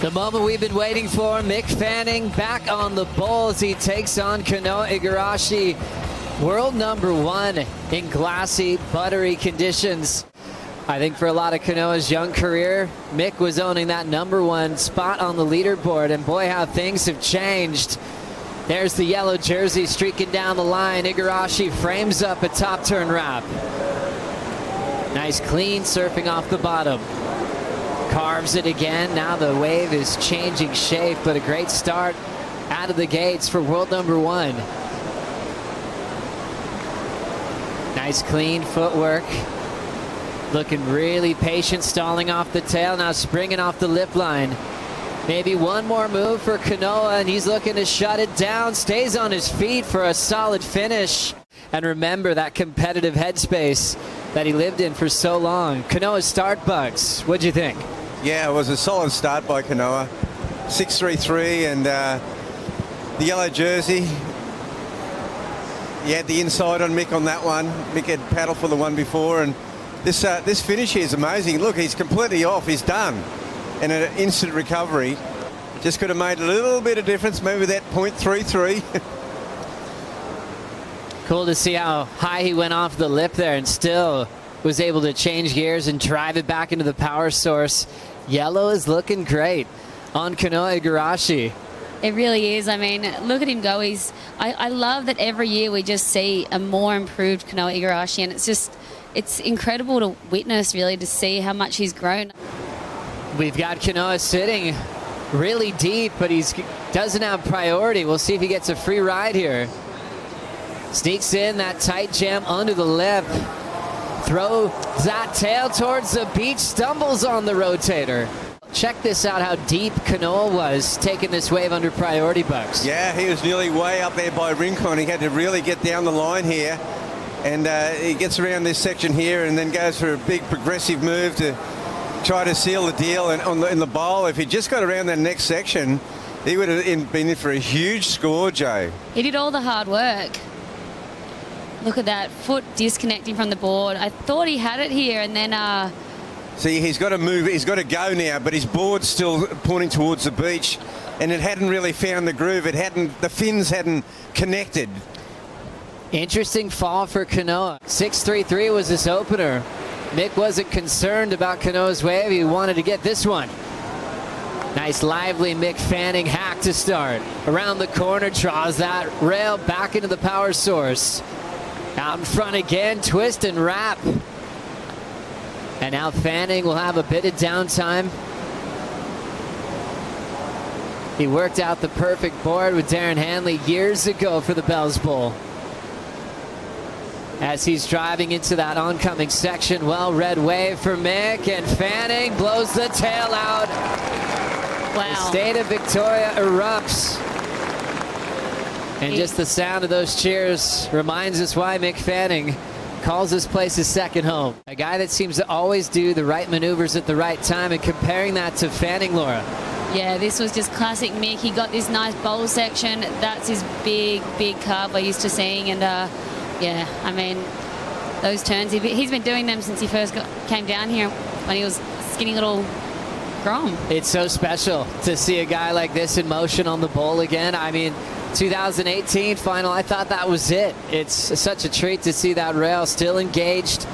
The moment we've been waiting for, Mick Fanning back on the bowl as he takes on Kanoa Igarashi, world number one in glassy, buttery conditions. I think for a lot of Kanoa's young career, Mick was owning that number one spot on the leaderboard, and boy, how things have changed. There's the yellow jersey streaking down the line. Igarashi frames up a top turn wrap. Nice clean surfing off the bottom. Carves it again. Now the wave is changing shape, but a great start out of the gates for world number one. Nice clean footwork. Looking really patient, stalling off the tail, now springing off the lip line. Maybe one more move for Kanoa, and he's looking to shut it down. Stays on his feet for a solid finish. And remember that competitive headspace that he lived in for so long. Kanoa's start, Bugs. What'd you think? Yeah, it was a solid start by Kanoa. 6.33, and the yellow jersey. He had the inside on Mick on that one. Mick had paddled for the one before, and this finish here is amazing. Look, he's completely off. He's done. And an instant recovery. Just could have made a little bit of difference, maybe that 0.33. Cool to see how high he went off the lip there and still was able to change gears and drive it back into the power source. Yellow is looking great on Kanoa Igarashi. It really is. I mean, look at him go. I love that every year we just see a more improved Kanoa Igarashi, and it's incredible to witness, really, to see how much he's grown. We've got Kanoa sitting really deep, but he doesn't have priority. We'll see if he gets a free ride here. Sneaks in that tight jam under the lip. Throws that tail towards the beach, stumbles on the rotator. Check this out, how deep Kanoa was taking this wave under priority, Bucks. Yeah, he was nearly way up there by Rincon. He had to really get down the line here. And he gets around this section here and then goes for a big progressive move to try to seal the deal. And in the bowl, if he just got around that next section, he would have been in for a huge score, Joe. He did all the hard work. Look at that, foot disconnecting from the board. I thought he had it here, and then... See, he's got to move, he's got to go now, but his board's still pointing towards the beach, and it hadn't really found the groove. The fins hadn't connected. Interesting fall for Kanoa. 6.33 was his opener. Mick wasn't concerned about Kanoa's wave. He wanted to get this one. Nice lively Mick Fanning hack to start. Around the corner, draws that rail back into the power source. Out in front again, twist and wrap. And now Fanning will have a bit of downtime. He worked out the perfect board with Darren Hanley years ago for the Bells Bowl. As he's driving into that oncoming section, well-read wave for Mick, and Fanning blows the tail out. Wow. The state of Victoria erupts. And just the sound of those cheers reminds us why Mick Fanning calls this place his second home. A guy that seems to always do the right maneuvers at the right time, and comparing that to Fanning, Laura. Yeah, this was just classic Mick. He got this nice bowl section. That's his big carve we're used to seeing. And yeah, I mean, those turns, he's been doing them since he first came down here when he was skinny little Grom. It's so special to see a guy like this in motion on the bowl again. I mean, 2018 final, I thought that was it. It's such a treat to see that rail still engaged,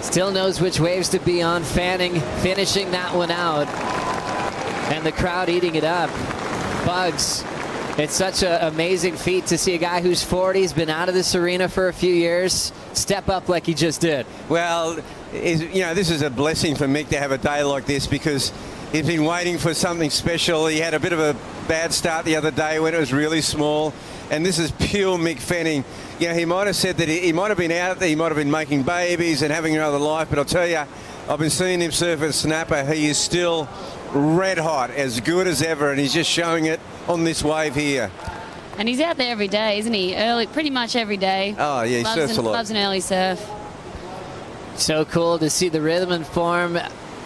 still knows which waves to be on. Fanning finishing that one out, and the crowd eating it up. Bugs, it's such an amazing feat to see a guy who's 40, has been out of this arena for a few years, step up like he just did. Well, this is a blessing for Mick to have a day like this, because he's been waiting for something special. He had a bit of a bad start the other day when it was really small, and this is pure Mick Fanning. He might have said that he might have been out there, he might have been making babies and having another life, but I'll tell you, I've been seeing him surf at Snapper. He is still red hot, as good as ever, and he's just showing it on this wave here. And he's out there every day, isn't he? Pretty much every day. Oh yeah, he surfs a lot. Loves an early surf. So cool to see the rhythm and form.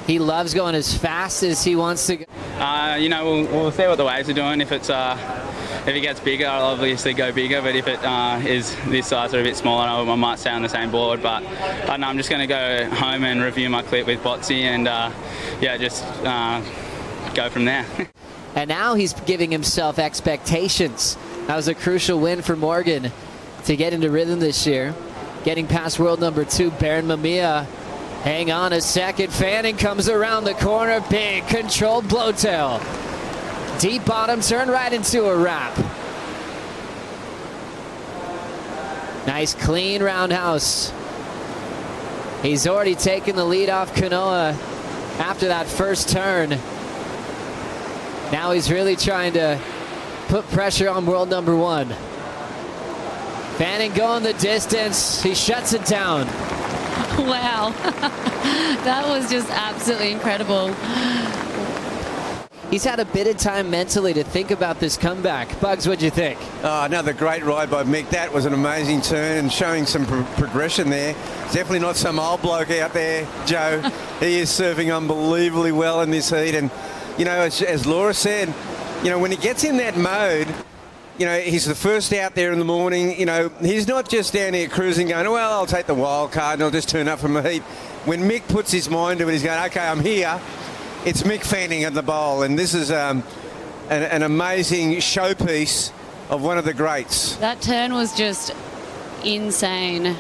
He loves going as fast as he wants to go. We'll see what the waves are doing. If it gets bigger, I'll obviously go bigger. But if it is this size or a bit smaller, I might stay on the same board. But I don't know, I'm just going to go home and review my clip with Botsy and just go from there. And now he's giving himself expectations. That was a crucial win for Morgan to get into rhythm this year. Getting past world number 2, Baron Mamiya. Hang on a second. Fanning comes around the corner. Big controlled blowtail. Deep bottom turn right into a wrap. Nice clean roundhouse. He's already taken the lead off Kanoa after that first turn. Now he's really trying to put pressure on world number 1. Fanning going the distance. He shuts it down. Wow. That was just absolutely incredible. He's had a bit of time mentally to think about this comeback. Bugs, what'd you think? Oh, another great ride by Mick. That was an amazing turn and showing some progression there. Definitely not some old bloke out there, Joe. He is serving unbelievably well in this heat. And, you know, as Laura said, you know, when he gets in that mode, you know, he's the first out there in the morning. You know, he's not just down here cruising going, well, I'll take the wild card and I'll just turn up from the heat. When Mick puts his mind to it, he's going, okay, I'm here. It's Mick Fanning at the bowl, and this is an amazing showpiece of one of the greats. That turn was just insane.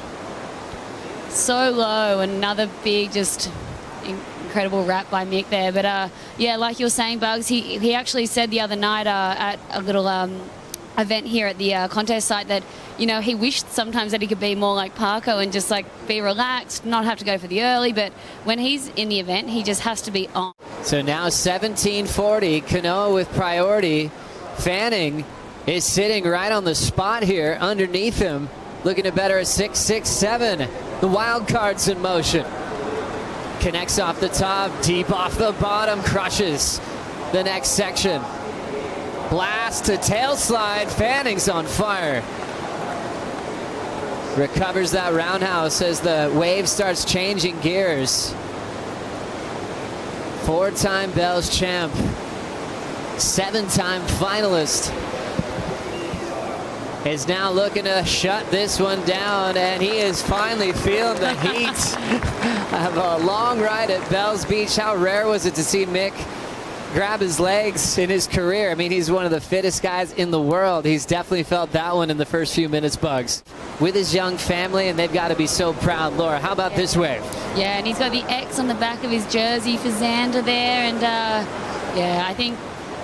So low, another big, just incredible wrap by Mick there. But yeah, like you were saying, Bugs, he actually said the other night at a little event here at the contest site that, you know, he wished sometimes that he could be more like Parko and just like be relaxed, not have to go for the early, but when he's in the event, he just has to be on. So now 1740, Kanoa with priority. Fanning is sitting right on the spot here underneath him, looking to better a 6-6-7. The wild card's in motion. Connects off the top, deep off the bottom, crushes the next section. Blast to tail slide. Fanning's on fire. Recovers that roundhouse as the wave starts changing gears. 4-time Bell's champ. 7-time finalist. Is now looking to shut this one down, and he is finally feeling the heat of a long ride at Bell's Beach. How rare was it to see Mick grab his legs in his career? I mean, he's one of the fittest guys in the world. He's definitely felt that one in the first few minutes, Bugs. With his young family, and they've got to be so proud. Laura, how about this wave? Yeah, and he's got the X on the back of his jersey for Xander there, and yeah,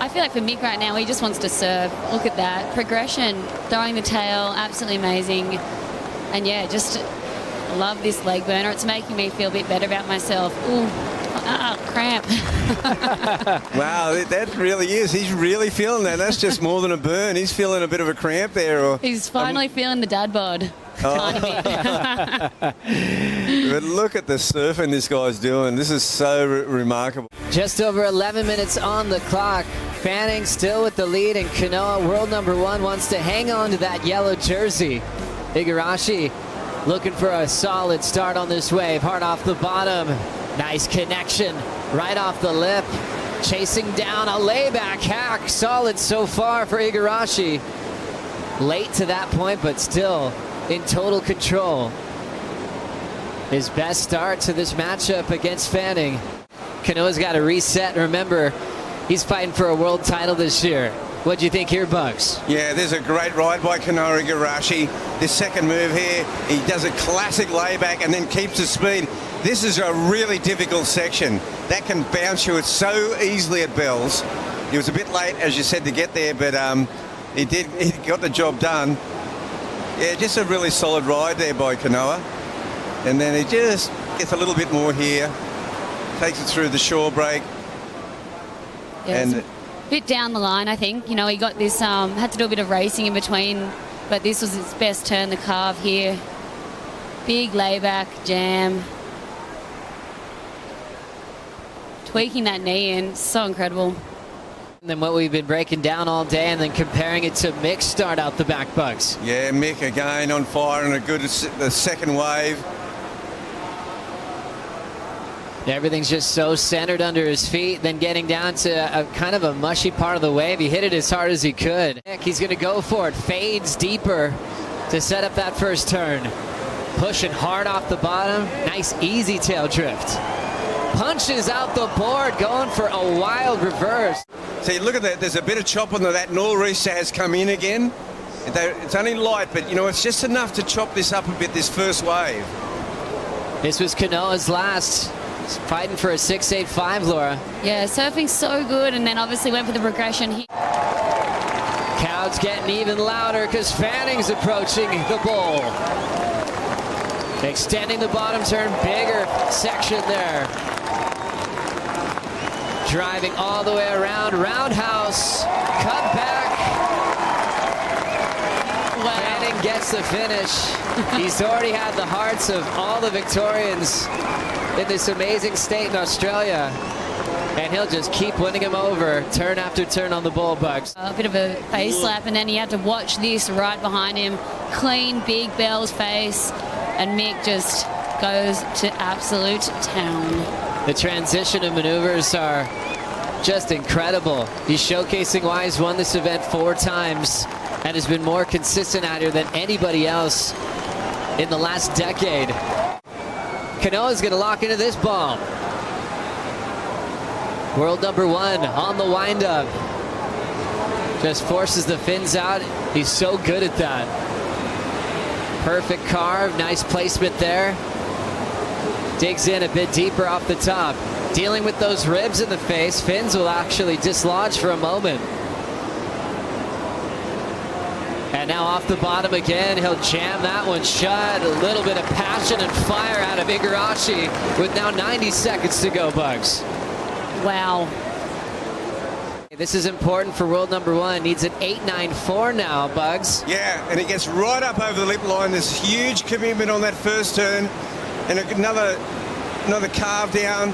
I feel like for Mick right now, he just wants to serve. Look at that progression, throwing the tail, absolutely amazing. And yeah, just love this leg burner. It's making me feel a bit better about myself. Ooh, cramp. Wow, that really is. He's really feeling that. That's just more than a burn. He's feeling a bit of a cramp there. Or He's finally feeling the dad bod. Tiny bit. But look at the surfing this guy's doing. This is so remarkable. Just over 11 minutes on the clock. Fanning still with the lead, and Kanoa, world number 1, wants to hang on to that yellow jersey. Igarashi looking for a solid start on this wave. Hard off the bottom. Nice connection right off the lip. Chasing down a layback hack. Solid so far for Igarashi. Late to that point, but still in total control. His best start to this matchup against Fanning. Kanoa's got to reset. Remember, he's fighting for a world title this year. What do you think here, Bugs? Yeah, there's a great ride by Kanoa Igarashi. This second move here, he does a classic layback and then keeps the speed. This is a really difficult section. That can bounce you so easily at Bell's. He was a bit late, as you said, to get there, but he got the job done. Yeah, just a really solid ride there by Kanoa. And then he just gets a little bit more here. Takes it through the shore break. Yeah, and a bit down the line, I think. You know, he got this, had to do a bit of racing in between, but this was his best turn, the carve here. Big layback, jam. Tweaking that knee in, so incredible. And then what we've been breaking down all day, and then comparing it to Mick's start out the back, Bugs. yeah, Mick again on fire and the second wave. Everything's just so centered under his feet, then getting down to a kind of a mushy part of the wave. He hit it as hard as he could. He's going to go for it. Fades deeper to set up that first turn. Pushing hard off the bottom. Nice easy tail drift. punches out the board, going for a wild reverse. See, look at that. There's a bit of chop on that nor'easter has come in again. It's only light, but, you know, it's just enough to chop this up a bit, this first wave. This was Kanoa's last. He's fighting for a 6.85, Laura. Yeah, surfing so good, and then obviously went for the progression. Crowd's getting even louder because Fanning's approaching the bowl. Extending the bottom turn, bigger section there. Driving all the way around, roundhouse, cut back. Wow. Fanning gets the finish. He's already had the hearts of all the Victorians in this amazing state in Australia. And he'll just keep winning him over, turn after turn on the bull bugs. A bit of a face slap, and then he had to watch this right behind him. Clean Big Bell's face, and Mick just goes to absolute town. The transition and maneuvers are just incredible. He's showcasing why he's won this event 4 times and has been more consistent out here than anybody else in the last decade. Kanoa's going to lock into this bomb. World number 1 on the windup. Just forces the fins out. He's so good at that. Perfect carve, nice placement there. Digs in a bit deeper off the top. Dealing with those ribs in the face, fins will actually dislodge for a moment. And now off the bottom again, he'll jam that one shut. A little bit of passion and fire out of Igarashi with now 90 seconds to go, Bugs. Wow. This is important for world number 1. Needs an 8.94 now, Bugs. Yeah, and he gets right up over the lip line. There's huge commitment on that first turn. And another carve down.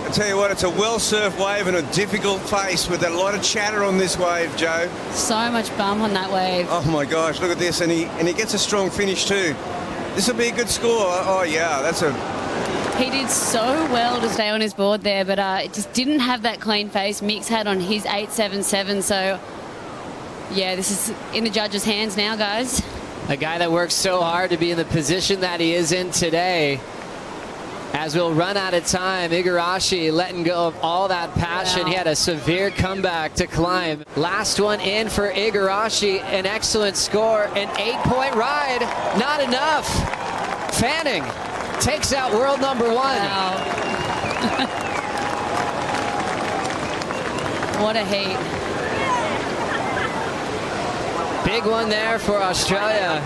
I tell you what, it's a well-surfed wave and a difficult face with a lot of chatter on this wave, Joe. So much bump on that wave. Oh my gosh, look at this. And he gets a strong finish too. This will be a good score. Oh yeah, that's a... He did so well to stay on his board there, but it just didn't have that clean face Mick's had on his 8.77. So, yeah, this is in the judges' hands now, guys. A guy that works so hard to be in the position that he is in today. As we'll run out of time, Igarashi letting go of all that passion. Wow. He had a severe comeback to climb. Last one in for Igarashi. An excellent score. An 8-point ride. Not enough. Fanning takes out world number 1. Wow. What a heat. Big one there for Australia.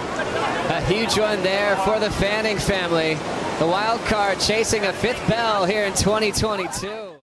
A huge one there for the Fanning family. The wild card chasing a 5th bell here in 2022.